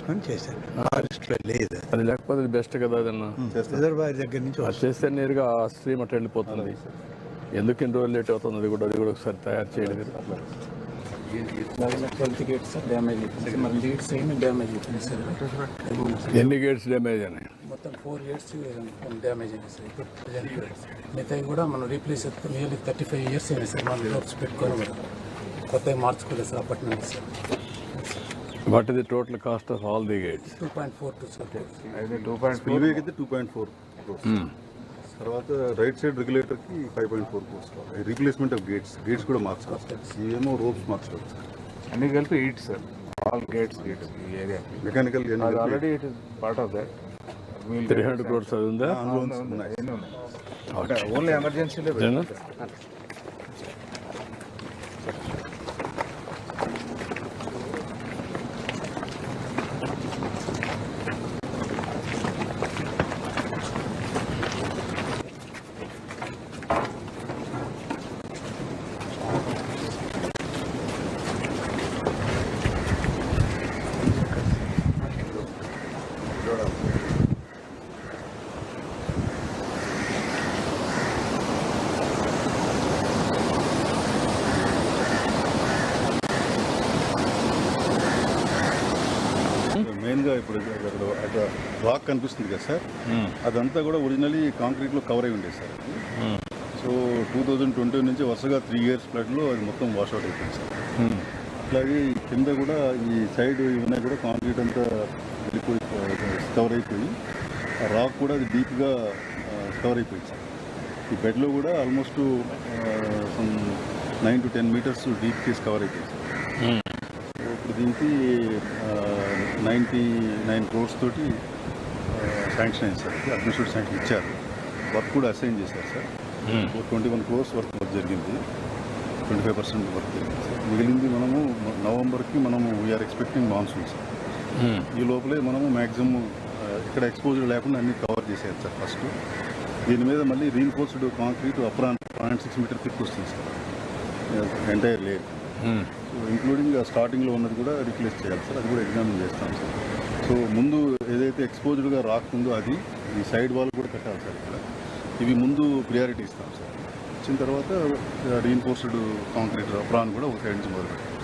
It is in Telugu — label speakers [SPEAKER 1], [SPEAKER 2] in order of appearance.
[SPEAKER 1] పెట్టుకొని చేశారు. ఫారెస్ట్లో లేదు,
[SPEAKER 2] అది లేకపోతే బెస్ట్ కదా అదన్నా.
[SPEAKER 1] రిజర్వాయర్ దగ్గర నుంచి
[SPEAKER 2] అది చేస్తే నేరుగా ఆ స్ట్రీమ్ అట్లా వెళ్ళిపోతుంది. ఎందుకు ఇన్ని రోజులు లేట్ అవుతుంది? అది కూడా ఒకసారి తయారు చేయలేదు. ఎన్ని గేట్స్ డ్యామేజ్ అయినాయి?
[SPEAKER 3] మొత్తం 4 గేట్స్ డ్యామేజ్ అయినాయి సార్. ఇప్పుడు మిగతాయి కూడా మనం రీప్లేస్ నియర్లీ 35 years అయినాయి సార్. మనం డోర్స్ పెట్టుకొని కూడా కొత్తగా మార్చుకోలేదు సార్ అప్పటి నుంచి sir.
[SPEAKER 2] What is the total cost of all the gates?
[SPEAKER 3] 2.42 sir.
[SPEAKER 4] Spillway అయితే 2.4 crores. తర్వాత రైట్ సైడ్ రెగ్యులేటర్కి 5.4 crores. రీప్లేస్మెంట్ ఆఫ్ గేట్స్ కూడా మార్చుకోవచ్చు. ఇవేమో రోప్స్ మార్చుకోవచ్చు.
[SPEAKER 5] అన్ని కలిపి 8 సార్. ఆల్ గేట్స్ ఈ area
[SPEAKER 4] mechanical
[SPEAKER 5] already it is part of that.
[SPEAKER 2] 300 crores అది ఉందా?
[SPEAKER 5] ఓన్లీ ఎమర్జెన్సీలో
[SPEAKER 4] మెయిన్గా ఇప్పుడు అక్కడ రాక్ కనిపిస్తుంది కదా సార్, అదంతా కూడా ఒరిజినలీ కాంక్రీట్లో కవర్ అయి ఉండేది సార్. సో 2020 నుంచి వరుసగా 3 years ఫ్లడ్లో అది మొత్తం వాష్అవుట్ అయిపోయింది సార్. అట్లాగే కింద కూడా ఈ సైడ్ ఇవన్నీ కూడా కాంక్రీట్ అంతా వెళ్ళిపోయి కవర్ అయిపోయి, ఆ రాక్ కూడా అది డీప్గా కవర్ అయిపోయింది సార్. ఈ బెడ్లో కూడా almost 9 to 10 meters deep case cover అయిపోయింది సార్. ఇప్పుడు దీనికి 99 crores తోటి శాంక్షన్ అయింది సార్. అడ్మినిస్ట్రేటివ్ శాంక్షన్ ఇచ్చారు. వర్క్ కూడా అసైన్ చేశారు సార్. 21 crores వర్క్ జరిగింది. 25% వర్క్ జరిగింది సార్. మిగిలింది మనము నవంబర్కి వీఆర్ ఎక్స్పెక్టింగ్ మాన్సూన్ సార్. ఈ లోపలే మనము మ్యాక్సిమం ఇక్కడ ఎక్స్పోజర్ లేకుండా అన్ని కవర్ చేసేయాలి సార్. ఫస్ట్ దీని మీద మళ్ళీ reinforced concrete apron 0.6 meter thick వస్తుంది sir entire layer. So including స్టార్టింగ్లో ఉన్నది కూడా రీప్లేస్ చేయాలి సార్. అది కూడా ఎగ్జామిన్ చేస్తాం సార్. సో ముందు ఏదైతే ఎక్స్పోజ్డ్గా రాకుందో అది ఈ సైడ్ వాల్ కూడా కట్టాలి సార్. ఇక్కడ ఇవి ముందు ప్రియారిటీ ఇస్తాం సార్. వచ్చిన తర్వాత రీఇన్ఫోర్స్డ్ కాంక్రీట్ అప్రాన్ కూడా ఒక సైడ్ నుంచి మొదలు పెట్టాలి.